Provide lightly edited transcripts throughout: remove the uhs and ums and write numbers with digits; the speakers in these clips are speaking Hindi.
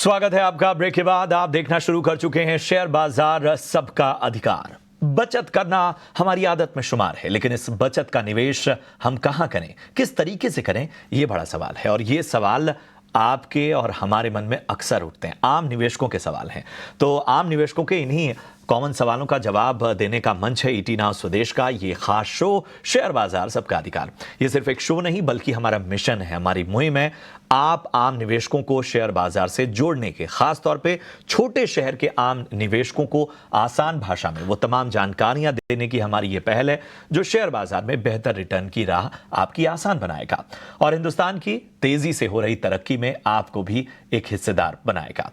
स्वागत है आपका। ब्रेक के बाद आप देखना शुरू कर चुके हैं शेयर बाजार सबका अधिकार। बचत करना हमारी आदत में शुमार है, लेकिन इस बचत का निवेश हम कहां करें, किस तरीके से करें, यह बड़ा सवाल है। और ये सवाल आपके और हमारे मन में अक्सर उठते हैं। आम निवेशकों के सवाल हैं। तो आम निवेशकों के इन्हीं कॉमन सवालों का जवाब देने का मंच है ईटी नाउ स्वदेश का ये खास शो शेयर बाजार सबका अधिकार। ये सिर्फ एक शो नहीं बल्कि हमारा मिशन है, हमारी मुहिम है आप आम निवेशकों को शेयर बाजार से जोड़ने के। खास तौर पे छोटे शहर के आम निवेशकों को आसान भाषा में वो तमाम जानकारियां देने की हमारी ये पहल है जो शेयर बाजार में बेहतर रिटर्न की राह आपकी आसान बनाएगा और हिंदुस्तान की तेजी से हो रही तरक्की में आपको भी एक हिस्सेदार बनाएगा।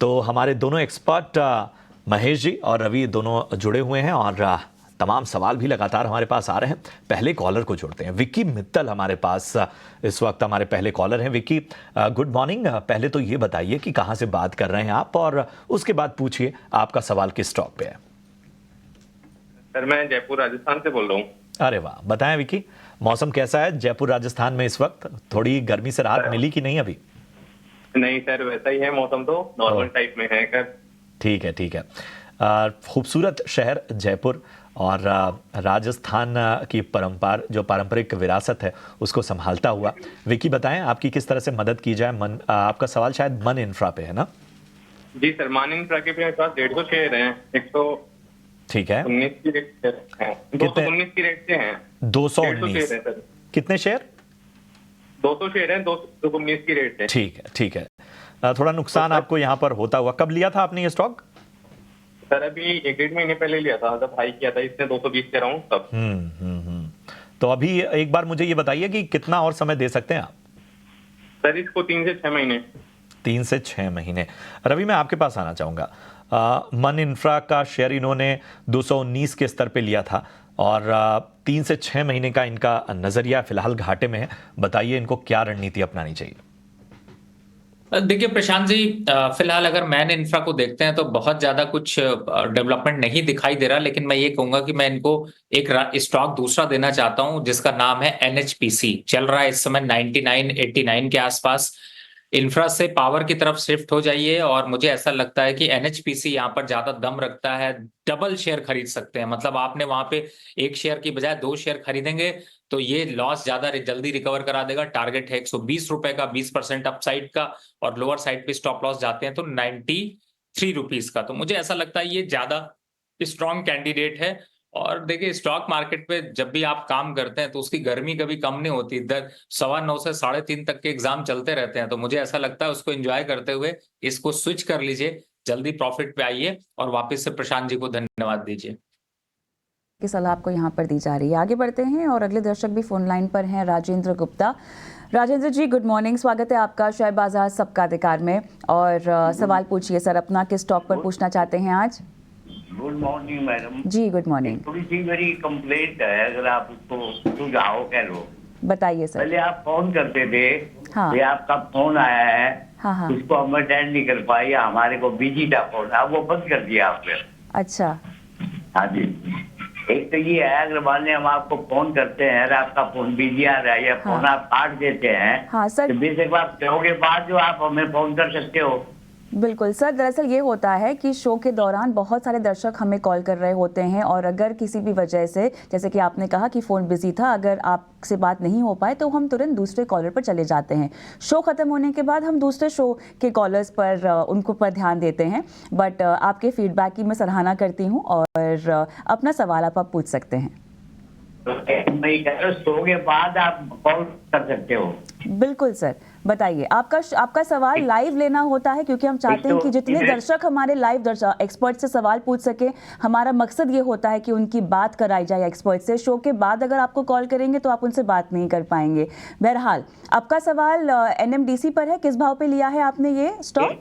तो हमारे दोनों एक्सपर्ट महेश जी और रवि दोनों जुड़े हुए हैं और तमाम सवाल भी लगातार हमारे पास आ रहे हैं। पहले कॉलर को जोड़ते हैं। विक्की मित्तल हमारे पास इस वक्त हमारे पहले कॉलर हैं। Vicky, good morning. पहले तो ये बताइए कि कहां से बात कर रहे हैं आप और उसके बाद पूछिए आपका सवाल किस स्टॉक पे है। सर मैं जयपुर राजस्थान से बोल रहा हूँ। अरे वाह, बताएं विक्की, मौसम कैसा है जयपुर राजस्थान में इस वक्त? थोड़ी गर्मी से राहत मिली कि नहीं अभी? नहीं सर, वैसा ही है मौसम, तो नॉर्मल टाइप में है सर। ठीक है ठीक है। खूबसूरत शहर जयपुर और राजस्थान की जो पारंपरिक विरासत है उसको संभालता हुआ। विकी, बताएं आपकी किस तरह से मदद की जाए। आपका सवाल शायद मन इंफ्रा पे है ना? जी सर, मन इंफ्रा के मेरे पास 150 शेयर हैं। 119 ठीक है, की रेट से हैं। 219 की रेट से हैं। 219 सर। कितने शेयर? 200 शेयर हैं, 219 की रेट है। ठीक है ठीक है। थोड़ा नुकसान आपको यहाँ पर होता हुआ। कब लिया था आपने ये स्टॉक? सर अभी 1-1.5 महीने पहले लिया था, जब हाई किया था इसने 220 कह रहा हूँ तब। तो अभी एक बार मुझे ये बताइए कि कितना और समय दे सकते हैं आप? सर इसको 3 से 6 महीने। 3 से 6 महीने। रवि, मैं आपके पास आना चाहूंगा। मन इंफ्रा का शेयर इन्होंने 219 के स्तर पे लिया था और 3 से 6 महीने का इनका नजरिया फिलहाल घाटे में है। बताइए इनको क्या रणनीति अपनानी चाहिए? देखिए प्रशांत जी, फिलहाल अगर मैन इंफ्रा को देखते हैं तो बहुत ज्यादा कुछ डेवलपमेंट नहीं दिखाई दे रहा, लेकिन मैं ये कहूंगा कि मैं इनको एक स्टॉक दूसरा देना चाहता हूं जिसका नाम है एनएचपीसी। चल रहा है इस समय 99-89 के आसपास। इंफ्रा से पावर की तरफ शिफ्ट हो जाइए और मुझे ऐसा लगता है कि एनएचपीसी यहाँ पर ज्यादा दम रखता है। डबल शेयर खरीद सकते हैं, मतलब आपने वहां पे एक शेयर की बजाय 2 शेयर खरीदेंगे तो ये लॉस ज्यादा जल्दी रिकवर करा देगा। टारगेट है 120 रुपए का, 20% अपसाइड का, और लोअर साइड पे स्टॉप लॉस जाते हैं तो 93 रुपीज का। तो मुझे ऐसा लगता है ये ज्यादा स्ट्रॉन्ग कैंडिडेट है। और देखिए स्टॉक मार्केट पे जब भी आप काम करते हैं तो उसकी गर्मी कभी कम नहीं होती। 9:15 से 3:30 तक के एग्जाम चलते रहते हैं, तो मुझे ऐसा लगता है उसको एंजॉय करते हुए इसको स्विच कर लीजिए, जल्दी प्रॉफिट पे आइए और वापस से प्रशांत जी को धन्यवाद दीजिए। की सलाह आपको यहाँ पर दी जा रही है। आगे बढ़ते हैं और अगले दर्शक भी फोन लाइन पर हैं, राजेंद्र गुप्ता। राजेंद्र जी, गुड मॉर्निंग। स्वागत है आपका शेयर बाजार सबका अधिकार में। और सवाल पूछिए सर अपना, किस स्टॉक पर पूछना चाहते हैं आज? गुड मॉर्निंग मैडम जी गुड मॉर्निंग। थोड़ी सी मेरी कंप्लेंट है, अगर आप उसको सुझाव कह लो। बताइए सर। पहले आप फोन करते थे, हाँ। ये आपका फोन आया है, हाँ। उसको हम अटेंड नहीं कर पाए, हमारे को बिजी था फोन, अब वो बंद कर दिया आपने। अच्छा। हाँ जी, एक तो ये है, अगर मान लें हम आपको फोन करते हैं और आपका फोन बिजी आ रहा है या फोन आप काट देते हैं, हाँ सर। तो बेशक आप कहोगे बाद जो आप हमें फोन कर सकते हो। बिल्कुल सर, दरअसल ये होता है कि शो के दौरान बहुत सारे दर्शक हमें कॉल कर रहे होते हैं और अगर किसी भी वजह से, जैसे कि आपने कहा कि फ़ोन बिजी था, अगर आपसे बात नहीं हो पाए तो हम तुरंत दूसरे कॉलर पर चले जाते हैं। शो ख़त्म होने के बाद हम दूसरे शो के कॉलर्स पर उनको पर ध्यान देते हैं। बट आपके फीडबैक की मैं सराहना करती हूँ और अपना सवाल आप पूछ सकते हैं। मैं कह रहा हूं, शो के बाद आप कॉल कर सकते हो। बिल्कुल सर, बताइए। आपका सवाल लाइव लेना होता है क्योंकि हम चाहते हैं कि जितने दर्शक हमारे लाइव दर्शक एक्सपर्ट से सवाल पूछ सके। हमारा मकसद ये होता है कि उनकी बात कराई जाए एक्सपर्ट से। शो के बाद अगर आपको कॉल करेंगे तो आप उनसे बात नहीं कर पाएंगे। बहरहाल आपका सवाल एनएमडीसी पर है। किस भाव पे लिया है आपने ये स्टॉक?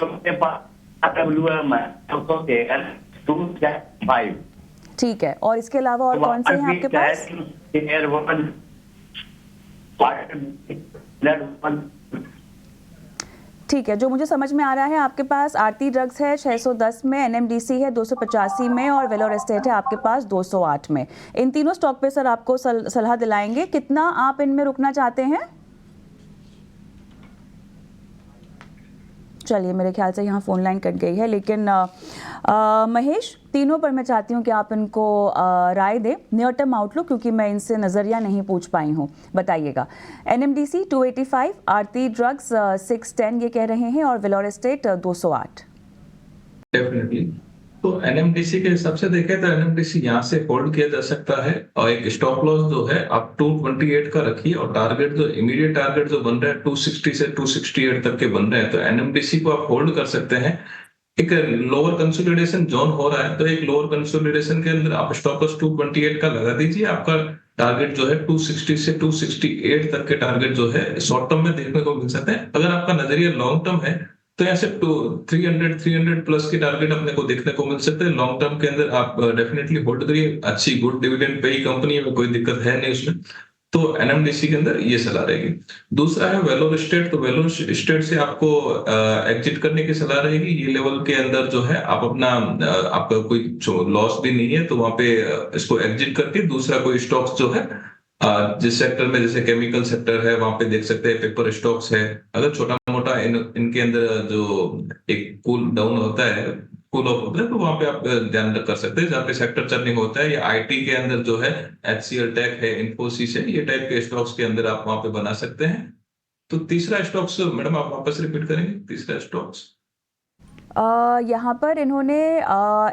ठीक है, और इसके अलावा और कौन से हैं आपके पास? ठीक है, जो मुझे समझ में आ रहा है आपके पास आरती ड्रग्स है 610 में, एनएमडीसी है 285 में और वेलोर एस्टेट है आपके पास 208 में। इन तीनों स्टॉक पे सर आपको सलाह दिलाएंगे। कितना आप इनमें रुकना चाहते हैं? चलिए, मेरे ख्याल से यहाँ फ़ोन लाइन कट गई है, लेकिन महेश, तीनों पर मैं चाहती हूँ कि आप इनको राय दें, नियर टर्म आउटलुक, क्योंकि मैं इनसे नज़रिया नहीं पूछ पाई हूँ। बताइएगा। NMDC 285, आरती ड्रग्स 610 ये कह रहे हैं, और वेलोर एस्टेट 208। डेफिनेटली। तो एनएमडीसी के हिसाब से देखें तो एनएमडीसी यहाँ से होल्ड किया जा सकता है, और एक स्टॉप लॉस जो है आप 228 का रखिए, और टारगेट जो इमीडिएट टारगेट जो बन रहा है 260 से 268 तक के बन रहे हैं, तो एनएमडीसी को आप होल्ड कर सकते हैं। एक लोअर कंसोलिडेशन जोन हो रहा है, तो एक लोअर कंसोलिडेशन के अंदर आप स्टॉप लॉस 228 का लगा दीजिए। आपका टारगेट जो है 260 से 268 तक के टारगेट जो है शॉर्ट टर्म में देखने को मिल सकते हैं। अगर आपका नजरिया लॉन्ग टर्म है तो यहाँ से 300 प्लस के टारगेट अपने को देखने को मिल सकते हैं। लॉन्ग टर्म के अंदर आप डेफिनेटली होल्ड करिए, अच्छी गुड डिविडेंड पेई कंपनी में कोई दिक्कत है नहीं उसमें, तो एनएमडीसी के अंदर ये सलाह रहेगी। दूसरा है वेलोर एस्टेट, तो वेलोर एस्टेट से आपको एग्जिट करने की सलाह रहेगी। ये लेवल के अंदर जो है आप अपना आपका कोई लॉस भी नहीं है, तो वहां पे इसको एग्जिट करके दूसरा कोई स्टॉक्स जो है जिस सेक्टर में, जैसे केमिकल सेक्टर है, वहां पे देख सकते हैं पेपर स्टॉक्स है। अगर छोटा मोटा इनके अंदर जो एक कूल डाउन होता है, कूल ऑफ होता है, तो वहां पे आप ध्यान कर सकते हैं जहाँ पे सेक्टर चर्निंग होता है, या आईटी के अंदर जो है HCL टेक है, इन्फोसिस है, ये टाइप के स्टॉक्स के अंदर आप वहां पे बना सकते हैं। तो तीसरा स्टॉक्स मैडम आप वापस रिपीट करेंगे, तीसरा स्टॉक्स यहाँ पर इन्होंने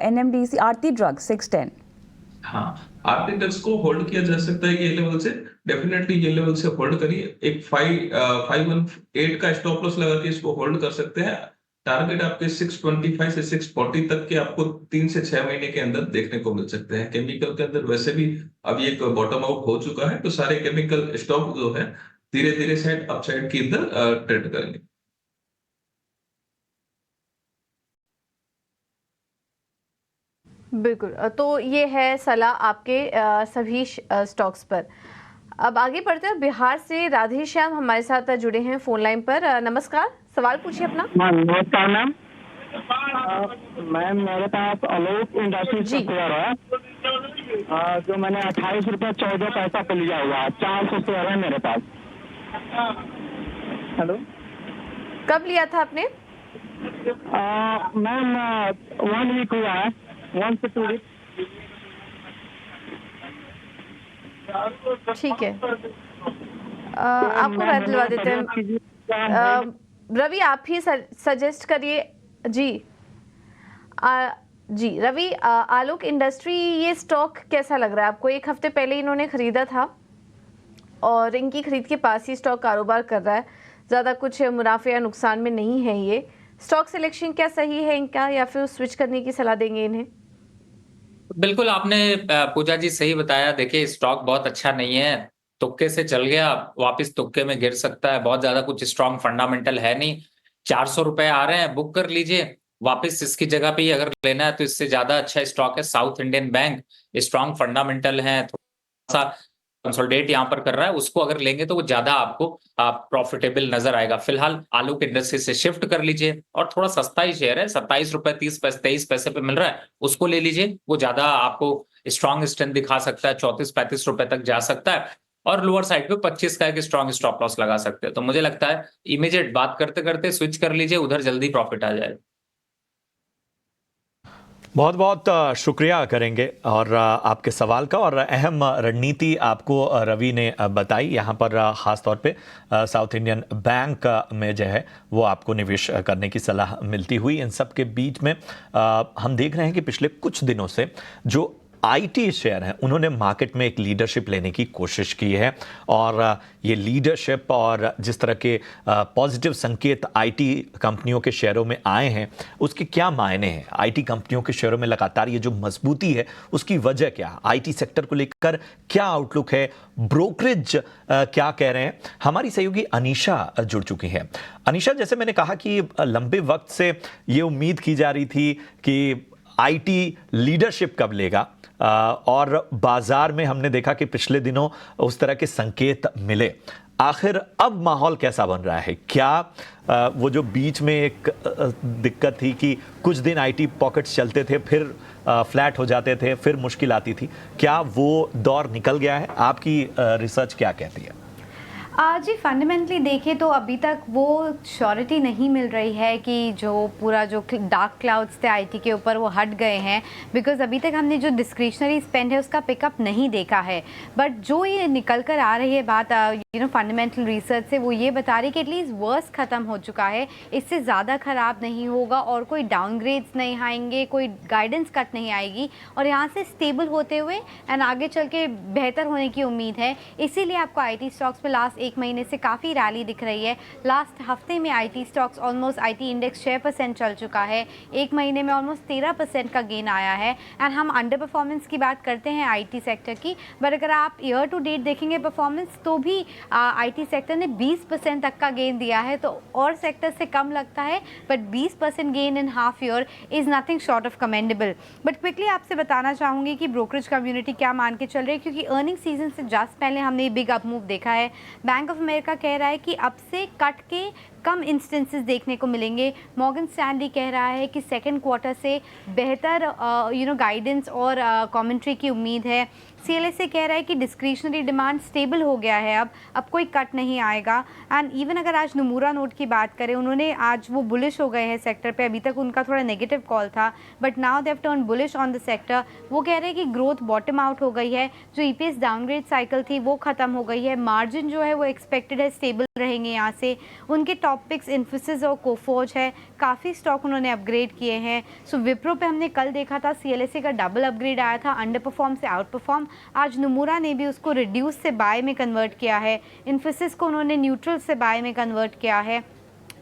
NMDC आरती ड्रग्स 610। हाँ, आरती ड्रग्स को होल्ड किया जा सकता है ये लेवल से, डेफिनेटली ये लेवल से होल्ड करिए। एक 518 का स्टॉप लॉस लगा के इसको होल्ड कर सकते हैं। टारगेट आपके 625 से 640 तक के आपको 3 से 6 महीने के अंदर देखने को मिल सकते हैं। केमिकल के अंदर वैसे भी अभी एक बॉटम आउट हो चुका है, तो सारे केमिकल स्टॉक जो है धीरे धीरे साइड अपसाइड के अंदर ट्रेड करेंगे। बिल्कुल, तो ये है सलाह आपके सभी स्टॉक्स पर। अब आगे बढ़ते हैं, बिहार से राधे श्याम हमारे साथ जुड़े हैं फोन लाइन पर। नमस्कार, सवाल पूछिए अपना। नमस्कार मैम। मैम मेरे पास आलोक इंडस्ट्रीज का शेयर है, जो मैंने 28 रुपये 14 पैसा पे लिया हुआ है, 400 शेयर है मेरे पास। हेलो, कब लिया था आपने? मैम 1 वीक हुआ है, 1 से 2 वीक। ठीक है, आपको राय दिलवा देते हैं। रवि आप ही सजेस्ट करिए। जी जी रवि, आलोक इंडस्ट्री ये स्टॉक कैसा लग रहा है आपको? 1 हफ्ते पहले इन्होंने खरीदा था और इनकी खरीद के पास ही स्टॉक कारोबार कर रहा है, ज़्यादा कुछ मुनाफे या नुकसान में नहीं है। ये स्टॉक सिलेक्शन क्या सही है इनका, या फिर स्विच करने की सलाह देंगे इन्हें? बिल्कुल, आपने पूजा जी सही बताया। देखिए, स्टॉक बहुत अच्छा नहीं है, तुक्के से चल गया, वापस तुक्के में गिर सकता है। बहुत ज्यादा कुछ स्ट्रॉन्ग फंडामेंटल है नहीं। 400 रुपए आ रहे हैं, बुक कर लीजिए। वापस इसकी जगह पे ही अगर लेना है तो इससे ज्यादा अच्छा स्टॉक है south Indian bank, strong fundamental है, थोड़ा सा कंसोलिडेट यहाँ पर कर रहा है, उसको अगर लेंगे तो वो ज्यादा आपको प्रॉफिटेबल नजर आएगा। फिलहाल आलोक इंडस्ट्री से शिफ्ट कर लीजिए, और थोड़ा सस्ता ही शेयर है, 27 रुपए 23 पैसे पे मिल रहा है, उसको ले लीजिए। वो ज्यादा आपको स्ट्रॉन्ग स्ट्रेंथ दिखा सकता है, 34-35 रुपए तक जा सकता है, और लोअर साइड पे 25 का एक स्ट्रॉन्ग स्टॉप लॉस लगा सकते हैं। तो मुझे लगता है इमीडिएट बात करते करते स्विच कर लीजिए, उधर जल्दी प्रॉफिट आ जाएगा। बहुत बहुत शुक्रिया करेंगे और आपके सवाल का, और अहम रणनीति आपको रवि ने बताई। यहाँ पर ख़ास तौर पे साउथ इंडियन बैंक में जो है वो आपको निवेश करने की सलाह मिलती हुई। इन सब के बीच में हम देख रहे हैं कि पिछले कुछ दिनों से जो आईटी शेयर हैं उन्होंने मार्केट में एक लीडरशिप लेने की कोशिश की है, और ये लीडरशिप और जिस तरह के पॉजिटिव संकेत आईटी कंपनियों के शेयरों में आए हैं उसके क्या मायने हैं? आईटी कंपनियों के शेयरों में लगातार ये जो मजबूती है उसकी वजह क्या? आईटी सेक्टर को लेकर क्या आउटलुक है? ब्रोकरेज क्या कह रहे हैं? हमारी सहयोगी अनीशा जुड़ चुकी हैं। अनीशा, जैसे मैंने कहा कि लंबे वक्त से ये उम्मीद की जा रही थी कि आईटी लीडरशिप कब लेगा, और बाजार में हमने देखा कि पिछले दिनों उस तरह के संकेत मिले। आखिर अब माहौल कैसा बन रहा है? क्या वो जो बीच में एक दिक्कत थी कि कुछ दिन आईटी पॉकेट्स चलते थे, फिर फ्लैट हो जाते थे, फिर मुश्किल आती थी, क्या वो दौर निकल गया है? आपकी रिसर्च क्या कहती है? जी फंडामेंटली देखें तो अभी तक वो श्योरिटी नहीं मिल रही है कि जो डार्क क्लाउड्स थे आईटी के ऊपर वो हट गए हैं, बिकॉज अभी तक हमने जो डिस्क्रिशनरी स्पेंड है उसका पिकअप नहीं देखा है। बट जो ये निकल कर आ रही है बात फंडामेंटल रिसर्च से, वो ये बता रही है कि एटलीस्ट वर्स ख़त्म हो चुका है, इससे ज़्यादा ख़राब नहीं होगा और कोई डाउनग्रेड्स नहीं आएंगे, कोई गाइडेंस कट नहीं आएगी और यहाँ से स्टेबल होते हुए एंड आगे चल के बेहतर होने की उम्मीद है। इसीलिए आपको आईटी स्टॉक्स पे लास्ट एक महीने से काफ़ी रैली दिख रही है। लास्ट हफ्ते में IT stocks almost IT index 6% चल चुका है, एक महीने में ऑलमोस्ट 13% का गेन आया है। एंड हम अंडर परफॉर्मेंस की बात करते हैं आईटी सेक्टर की, बट अगर आप ईयर टू डेट देखेंगे परफॉर्मेंस तो भी आईटी सेक्टर ने 20% तक का गेन दिया है, तो और सेक्टर से कम लगता है, but 20% gain in half year is nothing short of commendable. But quickly आपसे बताना चाहूँगी कि ब्रोकरेज कम्युनिटी क्या मान के चल रही है, क्योंकि अर्निंग सीजन से जस्ट पहले हमने बिग अप मूव देखा है। बैंक ऑफ अमेरिका कह रहा है कि अब से कट के कम इंस्टेंसेस देखने को मिलेंगे। मॉर्गन स्टैनली कह रहा है कि सेकंड क्वार्टर से बेहतर गाइडेंस और कमेंट्री की उम्मीद है। CLSA कह रहा है कि डिस्क्रिशनरी डिमांड स्टेबल हो गया है, अब कोई कट नहीं आएगा। एंड इवन अगर आज नमूरा नोट की बात करें, उन्होंने आज वो बुलिश हो गए हैं सेक्टर पे, अभी तक उनका थोड़ा नेगेटिव कॉल था but now they have turn bullish on the sector. वो कह रहे हैं कि ग्रोथ बॉटम आउट हो गई है, जो EPS डाउनग्रेड साइकिल थी वो ख़त्म हो गई है, मार्जिन जो है वो एक्सपेक्टेड है स्टेबल रहेंगे यहाँ से। उनके टॉप पिक्स इन्फोसिस और कोफोर्ज है, काफ़ी स्टॉक उन्होंने अपग्रेड किए हैं। सो विप्रो पे हमने कल देखा था CLSA का डबल अपग्रेड आया था, अंडर परफॉर्म से आउट परफॉर्म। आज नमूरा ने भी उसको रिड्यूस से बाय में कन्वर्ट किया है, इन्फोसिस को उन्होंने न्यूट्रल से बाय में कन्वर्ट किया है।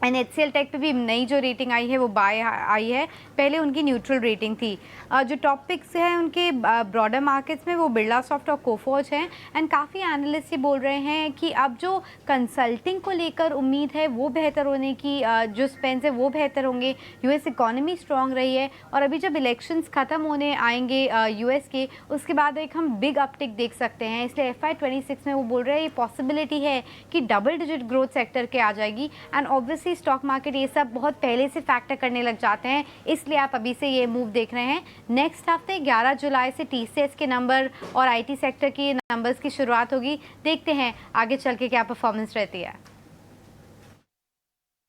एंड HCL टेक पे भी नई जो रेटिंग आई है वो बाय आई है, पहले उनकी न्यूट्रल रेटिंग थी। जो टॉप पिक्स हैं उनके ब्रॉडर मार्केट्स में वो बिरला सॉफ्ट और कोफोर्ज हैं। एंड काफ़ी एनालिस्ट ये बोल रहे हैं कि अब जो कंसल्टिंग को लेकर उम्मीद है वो बेहतर होने की, जो स्पेंस है वो बेहतर होंगे। US इकॉनमी स्ट्रॉन्ग रही है और अभी जब इलेक्शंस ख़त्म होने आएंगे US के, उसके बाद एक हम बिग अपटिक देख सकते हैं। इसलिए FY26 में वो बोल रहे हैं ये पॉसिबिलिटी है कि डबल डिजिट ग्रोथ सेक्टर के आ जाएगी। एंड ऑब्वियसली स्टॉक मार्केट ये सब बहुत पहले से फैक्टर करने लग जाते हैं, इसलिए आप अभी से ये मूव देख रहे हैं। नेक्स्ट हफ्ते 11 जुलाई से TCS के नंबर और IT सेक्टर के नंबर्स की शुरुआत होगी। देखते हैं आगे चल के क्या परफॉर्मेंस रहती है।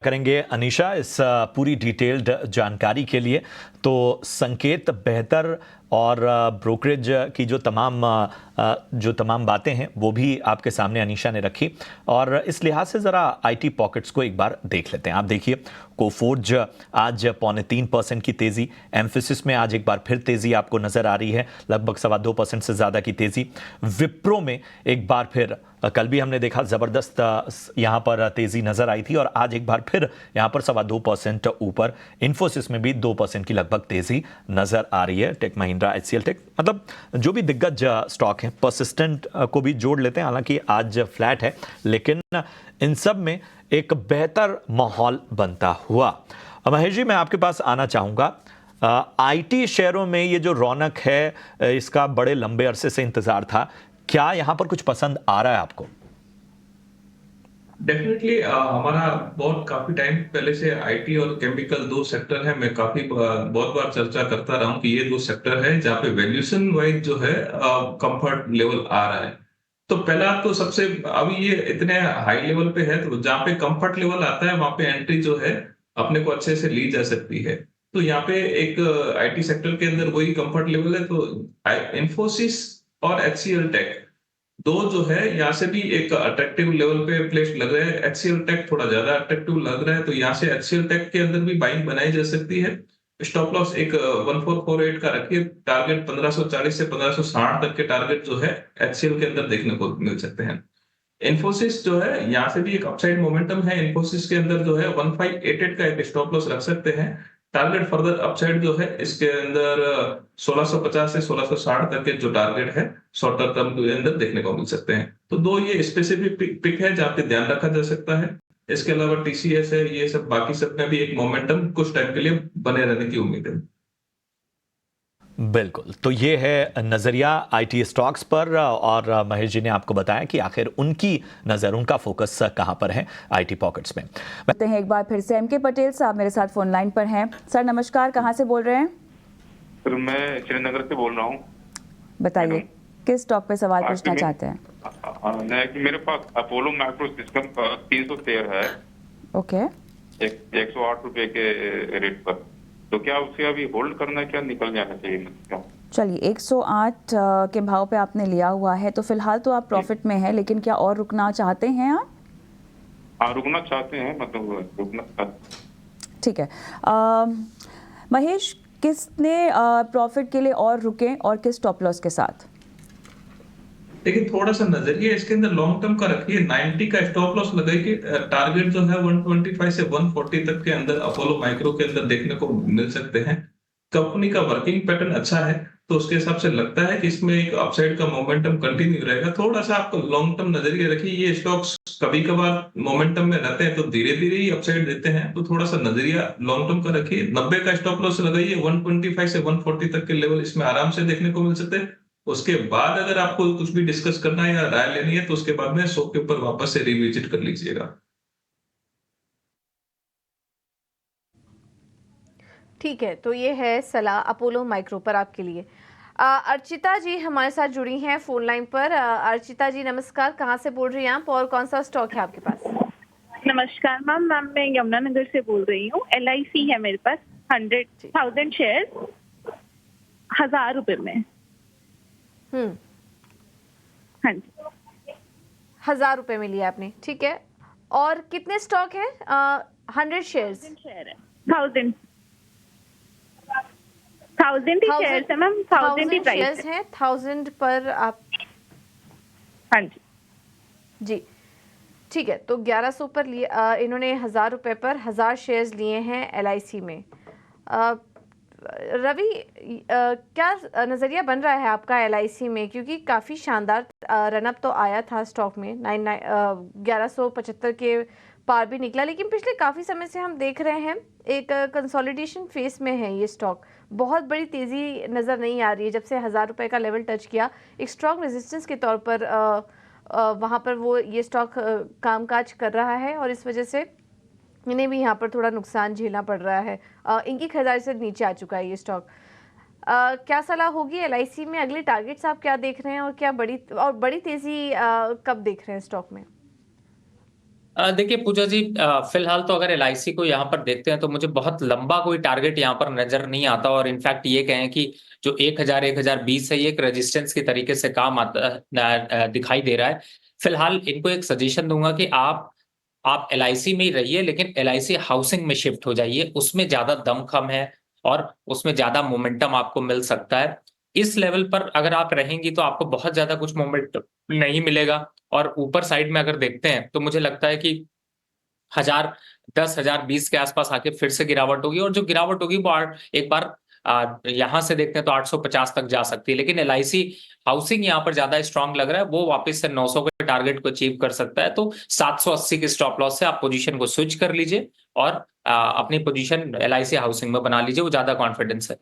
करेंगे अनीशा इस पूरी डिटेल्ड जानकारी के लिए। तो संकेत बेहतर और ब्रोकरेज की जो तमाम बातें हैं वो भी आपके सामने अनीशा ने रखी, और इस लिहाज से ज़रा IT पॉकेट्स को एक बार देख लेते हैं। आप देखिए कोफोर्ज आज 0.3% की तेज़ी, एम्फेसिस में आज एक बार फिर तेज़ी आपको नज़र आ रही है, लगभग 2.25% से ज़्यादा की तेज़ी। विप्रो में एक बार फिर, कल भी हमने देखा ज़बरदस्त यहाँ पर तेज़ी नज़र आई थी और आज एक बार फिर यहाँ पर 2.25% ऊपर। इन्फोसिस में भी 2% की लगभग तेज़ी नज़र आ रही है। टेक महिंद्रा, HCL टेक, मतलब जो भी दिग्गज स्टॉक हैं, परसिस्टेंट को भी जोड़ लेते हैं, हालांकि आज फ्लैट है, लेकिन इन सब में एक बेहतर माहौल बनता हुआ। महेश जी, मैं आपके पास आना चाहूँगा। IT शेयरों में ये जो रौनक है, इसका बड़े लंबे अरसे से इंतज़ार था, क्या यहाँ पर कुछ पसंद आ रहा है आपको? डेफिनेटली हमारा काफी टाइम पहले से IT और केमिकल दो सेक्टर है। मैं बहुत बार चर्चा करता रहा हूं कि ये दो सेक्टर है जहाँ पे वैल्यूएशन वाइज जो है कंफर्ट लेवल आ रहा है। तो पहला तो सबसे, अभी ये इतने हाई लेवल पे है, तो जहाँ पे कंफर्ट लेवल आता है वहां पे एंट्री जो है अपने को अच्छे से ली जा सकती है। तो यहाँ पे एक IT सेक्टर के अंदर वही कंफर्ट लेवल है। तो इन्फोसिस और HCL टेक दो जो है यहाँ से भी एक अट्रैक्टिव लेवल पे प्लेस लग रहा है। HCL टेक थोड़ा ज्यादा अट्रैक्टिव लग रहा है, तो यहाँ से HCL टेक के अंदर भी बाइंग बनाई जा सकती है। स्टॉप लॉस एक 1448 का रखिए, टारगेट 1540 से 1560 तक के टारगेट जो है HCL के अंदर देखने को मिल सकते हैं। इन्फोसिस जो है यहाँ से भी एक अपसाइड मोमेंटम है। इन्फोसिस के अंदर जो है 1588 का एक स्टॉप लॉस रख सकते हैं। टारगेट फर्दर अपसाइड जो है इसके अंदर 1650 से 1660 तक के जो टारगेट है शॉर्ट टर्म के अंदर देखने को मिल सकते हैं। तो दो ये स्पेसिफिक पिक है जहाँ पे ध्यान रखा जा सकता है। इसके अलावा TCS है, ये सब बाकी सब में भी एक मोमेंटम कुछ टाइम के लिए बने रहने की उम्मीद है। बिल्कुल, तो ये है नज़रिया IT स्टॉक्स पर, और महेश जी ने आपको बताया कि आखिर उनकी नज़र, उनका फोकस कहाँ पर है IT पॉकेट्स में। बताते हैं एक बार फिर से MK पटेल साहब मेरे साथ फोन लाइन पर हैं। सर नमस्कार, कहाँ से बोल रहे हैं? सर मैं श्रीनगर से बोल रहा हूँ। बताइए। किस स्टॉक पे सवाल पूछना चाहते हैं? मेरे पास अपोलो माइक्रो सिस्टम का 300 शेयर है ओके 108 रुपए के रेट पर, तो क्या उसे अभी होल्ड करना है, क्या निकल जाना चाहिए क्या? चलिए 108 के भाव पे आपने लिया हुआ है, तो फिलहाल तो आप प्रॉफिट में है, लेकिन क्या और रुकना चाहते हैं आप? हाँ, रुकना चाहते हैं, मतलब रुकना। ठीक है। महेश, किसने प्रॉफिट के लिए और रुके और किस स्टॉप लॉस के साथ? देखिए थोड़ा सा नजरिया इसके अंदर लॉन्ग टर्म का रखिए, 90 का स्टॉप लॉस लगाइए, टारगेट जो है 125 से 140 तक के अंदर अपोलो माइक्रो के अंदर देखने को मिल सकते हैं। कंपनी का वर्किंग पैटर्न अच्छा है, तो उसके हिसाब से लगता है कि इसमें एक अपसाइड का मोमेंटम कंटिन्यू रहेगा। थोड़ा सा आपको लॉन्ग टर्म नजरिया रखिए, ये स्टॉक्स कभी कभार मोमेंटम में रहते हैं तो धीरे धीरे ही अपसाइड देते हैं, तो थोड़ा सा नजरिया लॉन्ग टर्म का रखिए। 90 का स्टॉप लॉस लगाइए, 125 से 140 तक के लेवल इसमें आराम से देखने को मिल सकते हैं। उसके बाद अगर आपको कुछ भी डिस्कस करना है या राय लेनी है, तो उसके बाद में 100 के ऊपर वापस से रिविजिट कर लीजिएगा। ठीक है, तो ये है सलाह अपोलो माइक्रो पर आपके लिए। अर्चिता जी हमारे साथ जुड़ी हैं फोन लाइन पर। अर्चिता जी नमस्कार, कहाँ से बोल रही हैं आप और कौन सा स्टॉक है आपके पास? नमस्कार मैम, मैं यमुनानगर से बोल रही हूँ। LIC है मेरे पास 100,000 शेयर 1000 रुपए में। हाँ जी, 1000 रुपए में लिया आपने, ठीक है। और कितने स्टॉक है? 100 शेयर्स? 1000 ही शेयर्स है मैम, 1000 ही प्राइस है। 1000 पर आप? हाँ जी जी, ठीक है। तो 1100 पर लिए इन्होंने 1000 रुपए पर 1000 शेयर्स लिए हैं LIC में। रवि, क्या नज़रिया बन रहा है आपका LIC में, क्योंकि काफ़ी शानदार रनअप तो आया था स्टॉक में, 1175 के पार भी निकला, लेकिन पिछले काफ़ी समय से हम देख रहे हैं एक कंसोलिडेशन फेस में है ये स्टॉक। बहुत बड़ी तेज़ी नज़र नहीं आ रही है। जब से 1000 रुपये का लेवल टच किया, एक स्ट्रॉन्ग रेजिस्टेंस के तौर पर वहाँ पर वो ये स्टॉक कामकाज कर रहा है, और इस वजह से इन्हें भी यहाँ पर थोड़ा नुकसान झेलना पड़ रहा है। इनकी खरीदारी से नीचे आ चुका है ये स्टॉक। क्या सलाह होगी LIC में? अगले टारगेट्स आप क्या देख रहे हैं, और क्या बड़ी तेज़ी कब देख रहे हैं स्टॉक में? देखिए पूजा जी, फिलहाल तो अगर LIC को यहाँ पर देखते हैं तो मुझे बहुत लंबा कोई टारगेट यहाँ पर नजर नहीं आता, और इनफैक्ट ये कहें कि जो 1020 है ये एक रेजिस्टेंस के तरीके से काम आता दिखाई दे रहा है। फिलहाल इनको एक सजेशन दूंगा कि आप LIC में ही रहिए, लेकिन LIC हाउसिंग में शिफ्ट हो जाइए, उसमें ज्यादा दमखम है और उसमें ज्यादा मोमेंटम आपको मिल सकता है। इस लेवल पर अगर आप रहेंगी तो आपको बहुत ज्यादा कुछ मोमेंटम नहीं मिलेगा, और ऊपर साइड में अगर देखते हैं तो मुझे लगता है कि 1010 1020 के आसपास आके फिर से गिरावट होगी, और जो गिरावट होगी वो एक बार यहां से देखते हैं तो 850 तक जा सकती है। लेकिन LIC हाउसिंग यहाँ पर ज्यादा स्ट्रांग लग रहा है, वो वापस से 900 के टारगेट को अचीव कर सकता है। तो 780 के स्टॉप लॉस से आप पोजीशन को स्विच कर लीजिए और अपनी पोजीशन LIC हाउसिंग में बना लीजिए, वो ज्यादा कॉन्फिडेंस है।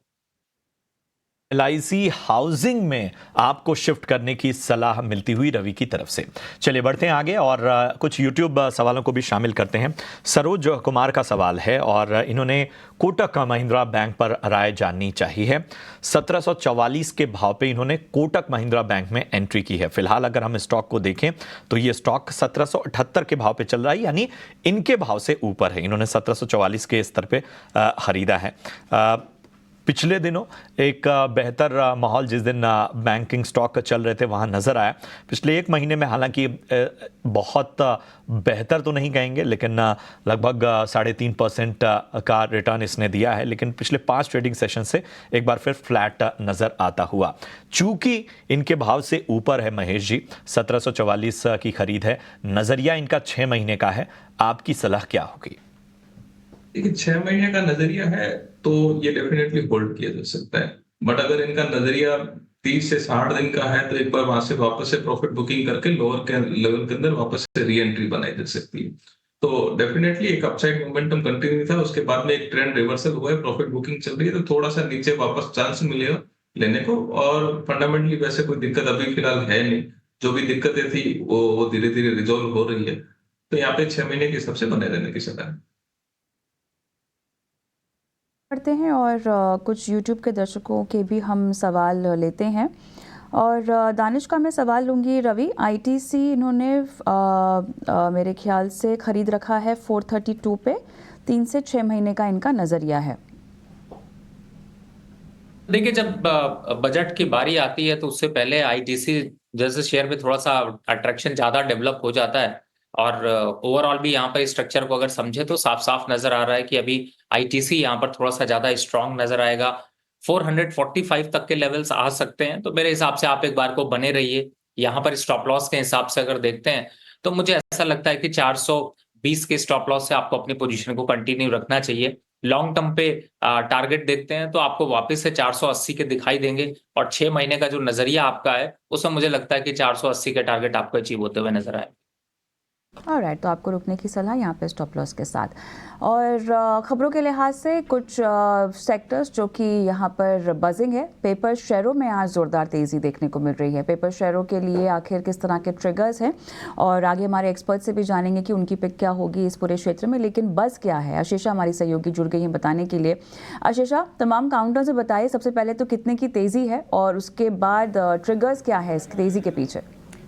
LIC हाउसिंग में आपको शिफ्ट करने की सलाह मिलती हुई रवि की तरफ से। चलिए बढ़ते हैं आगे और कुछ YouTube सवालों को भी शामिल करते हैं। सरोज कुमार का सवाल है और इन्होंने कोटक महिंद्रा बैंक पर राय जाननी चाहिए है। 1744 के भाव पे इन्होंने कोटक महिंद्रा बैंक में एंट्री की है। फिलहाल अगर हम स्टॉक को देखें तो ये स्टॉक 1778 के भाव पे चल रहा है, यानी इनके भाव से ऊपर है। इन्होंने 1744 के स्तर पे खरीदा है। पिछले दिनों एक बेहतर माहौल जिस दिन बैंकिंग स्टॉक चल रहे थे वहाँ नज़र आया। पिछले एक महीने में हालांकि बहुत बेहतर तो नहीं कहेंगे, लेकिन लगभग 3.5% का रिटर्न इसने दिया है, लेकिन पिछले 5 ट्रेडिंग सेशन से एक बार फिर फ्लैट नज़र आता हुआ। चूंकि इनके भाव से ऊपर है महेश जी, 1744 की खरीद है, नज़रिया इनका 6 महीने का है, आपकी सलाह क्या होगी? देखिए 6 महीने का नजरिया है तो ये डेफिनेटली होल्ड किया जा सकता है, बट अगर इनका नजरिया 30 से 60 दिन का है तो एक बार वहां से वापस से प्रॉफिट बुकिंग करके लोअर के लेवल के अंदर वापस से री एंट्री बनाई जा सकती है। तो डेफिनेटली एक अपसाइड मोमेंटम कंटिन्यू था, उसके बाद में एक ट्रेंड रिवर्सल हुआ है, प्रॉफिट बुकिंग चल रही है, तो थोड़ा सा नीचे वापस चांस मिलेगा लेने को। और फंडामेंटली वैसे कोई दिक्कत अभी फिलहाल है नहीं, जो भी दिक्कतें थी वो धीरे धीरे रिजोल्व हो रही है। तो यहाँ पे 6 महीने के हिसाब से बने रहने की सलाह है। करते हैं और कुछ YouTube के दर्शकों के भी हम सवाल लेते हैं। और दानिश का मैं सवाल लूँगी। रवि, आईटीसी इन्होंने मेरे ख्याल से ख़रीद रखा है 432 पे, 3 से 6 महीने का इनका नज़रिया है। देखिए, जब बजट की बारी आती है तो उससे पहले आईटीसी जैसे शेयर पे थोड़ा सा अट्रैक्शन ज़्यादा डेवलप हो जाता है और ओवरऑल भी यहाँ पर स्ट्रक्चर को अगर समझे तो साफ-साफ नज़र आ रहा है कि अभी आईटीसी यहाँ पर थोड़ा सा ज़्यादा स्ट्रॉन्ग नज़र आएगा। 445 तक के लेवल्स आ सकते हैं, तो मेरे हिसाब से आप एक बार को बने रहिए। यहाँ पर स्टॉप लॉस के हिसाब से अगर देखते हैं तो मुझे ऐसा लगता है कि 420 के स्टॉप लॉस से आपको अपनी पोजीशन को कंटिन्यू रखना चाहिए। लॉन्ग टर्म पे टारगेट देखते हैं तो आपको वापस से 480 के दिखाई देंगे और 6 महीने का जो नज़रिया आपका है, उसमें मुझे लगता है कि 480 के टारगेट आपको अचीव होते हुए नज़र आए। ऑलराइट, तो आपको रुकने की सलाह यहाँ पे स्टॉप लॉस के साथ। और ख़बरों के लिहाज से कुछ सेक्टर्स जो कि यहाँ पर बजिंग है, पेपर शेयरों में आज ज़ोरदार तेज़ी देखने को मिल रही है। पेपर शेयरों के लिए आखिर किस तरह के ट्रिगर्स हैं और आगे हमारे एक्सपर्ट से भी जानेंगे कि उनकी पिक क्या होगी इस पूरे क्षेत्र में। लेकिन बज़ क्या है, आशीषा हमारी सहयोगी जुड़ गई हैं बताने के लिए। आशीषा, तमाम काउंटर से बताइए सबसे पहले तो कितने की तेज़ी है और उसके बाद ट्रिगर्स क्या है इस तेज़ी के पीछे।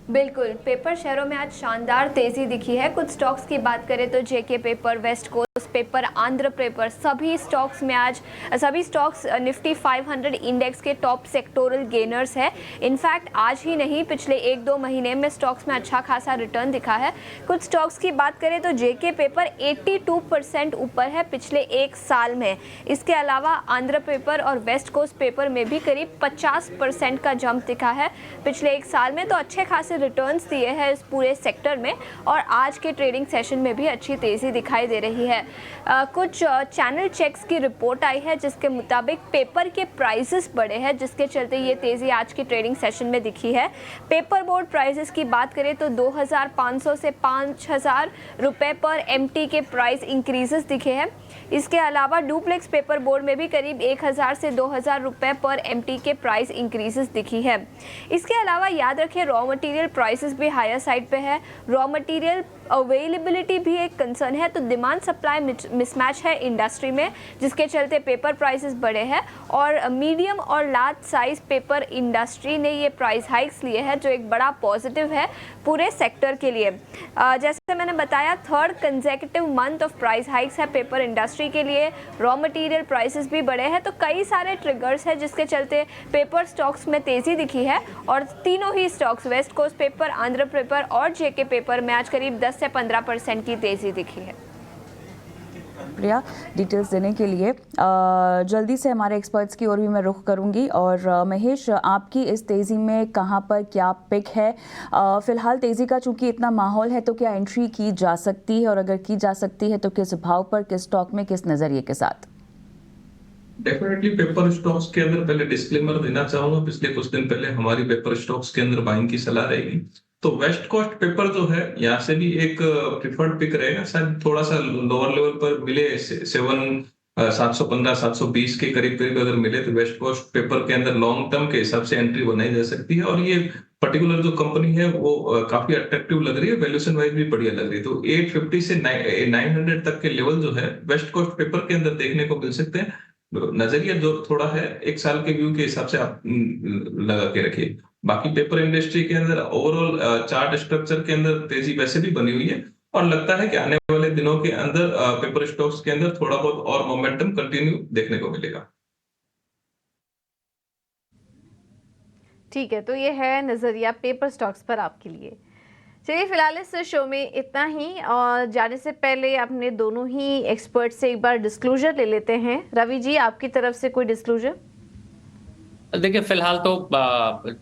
बिल्कुल, पेपर शेयरों में आज शानदार तेजी दिखी है। कुछ स्टॉक्स की बात करें तो JK paper, West Coast paper, Andhra paper, सभी स्टॉक्स निफ्टी 500 इंडेक्स के टॉप सेक्टोरल गेनर्स है। इनफैक्ट आज ही नहीं, पिछले 1-2 महीने में स्टॉक्स में अच्छा खासा रिटर्न दिखा है। कुछ स्टॉक्स की बात करें तो जेके पेपर 82% ऊपर है पिछले 1 साल में। इसके अलावा आंध्र पेपर और वेस्ट कोस्ट पेपर में भी करीब 50% का जंप दिखा है पिछले 1 साल में। तो अच्छे खासे रिटर्न्स दिए हैं इस पूरे सेक्टर में और आज के ट्रेडिंग सेशन में भी अच्छी तेज़ी दिखाई दे रही है। कुछ चैनल चेक्स की रिपोर्ट आई है जिसके मुताबिक पेपर के प्राइसेस बढ़े हैं, जिसके चलते ये तेज़ी आज की ट्रेडिंग सेशन में दिखी है। पेपर बोर्ड प्राइसेस की बात करें तो 2,500 से 5,000 रुपये पर एमटी के प्राइस इंक्रीजेस दिखे हैं। इसके अलावा डुप्लेक्स पेपर बोर्ड में भी करीब 1,000 से 2,000 रुपये पर एमटी के प्राइस इंक्रीजेस दिखी है। इसके अलावा याद रखिए रॉ मटेरियल प्राइसेस भी हायर साइड पे है। रॉ मटेरियल अवेलेबिलिटी भी एक कंसर्न है, तो डिमांड सप्लाई मिसमैच है इंडस्ट्री में, जिसके चलते पेपर प्राइसेस बढ़े हैं और मीडियम और लार्ज साइज पेपर इंडस्ट्री ने ये प्राइस हाइक्स लिए हैं, जो एक बड़ा पॉजिटिव है पूरे सेक्टर के लिए। जैसे मैंने बताया, 3rd consecutive month of price hikes है पेपर इंडस्ट्री के लिए। रॉ मटेरियल प्राइसेस भी बढ़े हैं, तो कई सारे ट्रिगर्स हैं जिसके चलते पेपर स्टॉक्स में तेज़ी दिखी है और तीनों ही stocks West Coast paper, Andhra paper और जेके पेपर में आज करीब 10 से 15% की तेज़ी दिखी है। प्रिया, डिटेल्स देने के लिए जल्दी से हमारे एक्सपर्ट्स की ओर भी मैं रुख करूंगी। और महेश, आपकी इस तेज़ी में कहां पर क्या पिक है? फिलहाल तेज़ी का चूंकि इतना माहौल है तो क्या एंट्री की जा सकती है और अगर की जा सकती है तो किस भाव पर, किस स्टॉक में, किस नज़रिए के साथ? डेफिनेटली पेपर स्टॉक्स के अंदर पहले डिस्क्लेमर देना चाहूंगा, पिछले कुछ दिन पहले हमारी पेपर स्टॉक्स के अंदर बाइंग की सलाह रहेगी। तो वेस्ट कोस्ट पेपर जो है यहाँ से भी एक प्रिफर्ड पिक रहेगा। शायद थोड़ा सा लोअर लेवल पर मिले 715 720 के करीब अगर मिले तो वेस्ट कोस्ट पेपर के अंदर लॉन्ग टर्म के हिसाब से एंट्री बनाई जा सकती है। और ये पर्टिकुलर जो कंपनी है वो काफी अट्रैक्टिव लग रही है, वैल्यूएशन वाइज भी बढ़िया लग रही है। तो 850 से 900 तक के लेवल जो है वेस्ट कोस्ट पेपर के अंदर देखने को मिल सकते हैं। नजरिया जो थोड़ा है 1 साल के व्यू के हिसाब से आप लगा के रखिए। बाकी पेपर इंडस्ट्री के अंदर ओवरऑल चार्ट स्ट्रक्चर के अंदर तेजी वैसे भी बनी हुई है और लगता है कि आने वाले दिनों के अंदर पेपर स्टॉक्स के अंदर थोड़ा बहुत और मोमेंटम कंटिन्यू देखने को मिलेगा। ठीक है, तो ये है नजरिया पेपर स्टॉक्स पर आपके लिए। चलिए, फिलहाल इस शो में इतना ही और जाने से पहले अपने दोनों ही एक्सपर्ट से एक बार डिस्क्लोजर ले लेते हैं। रवि जी, आपकी तरफ से कोई डिस्क्लोजर? देखिए, फिलहाल तो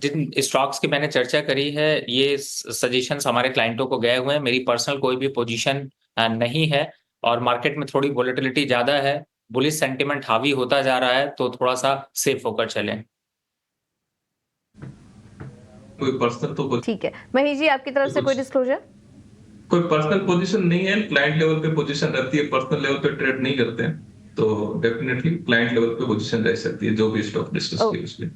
जिन स्टॉक्स की मैंने चर्चा करी है ये सजेशंस हमारे क्लाइंटों को गए हुए हैं। मेरी पर्सनल कोई भी पोजीशन नहीं है और मार्केट में थोड़ी वोलेटिलिटी ज्यादा है, बुलिश सेंटिमेंट हावी होता जा रहा है, तो थोड़ा सा सेफ होकर चलें। कोई पर्सनल तो ठीक है। महेश जी, आपकी तरफ से कोई डिस्क्लोजर? कोई पर्सनल पोजीशन नहीं है, क्लाइंट लेवल पे पोजीशन रहती है, पर्सनल लेवल पे ट्रेड नहीं करते हैं, तो डेफिनेटली क्लाइंट लेवल पे पोजीशन रह सकती है जो भी स्टॉक डिस्कस किए उसमें।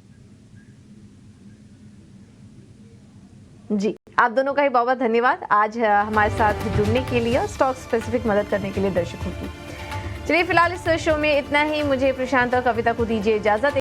जी, आप दोनों का ही बहुत बहुत धन्यवाद आज हमारे साथ जुड़ने के लिए और स्टॉक स्पेसिफिक मदद करने के लिए दर्शकों की। चलिए, फिलहाल इस शो में इतना ही। मुझे प्रशांत और कविता को दीजिए इजाजत।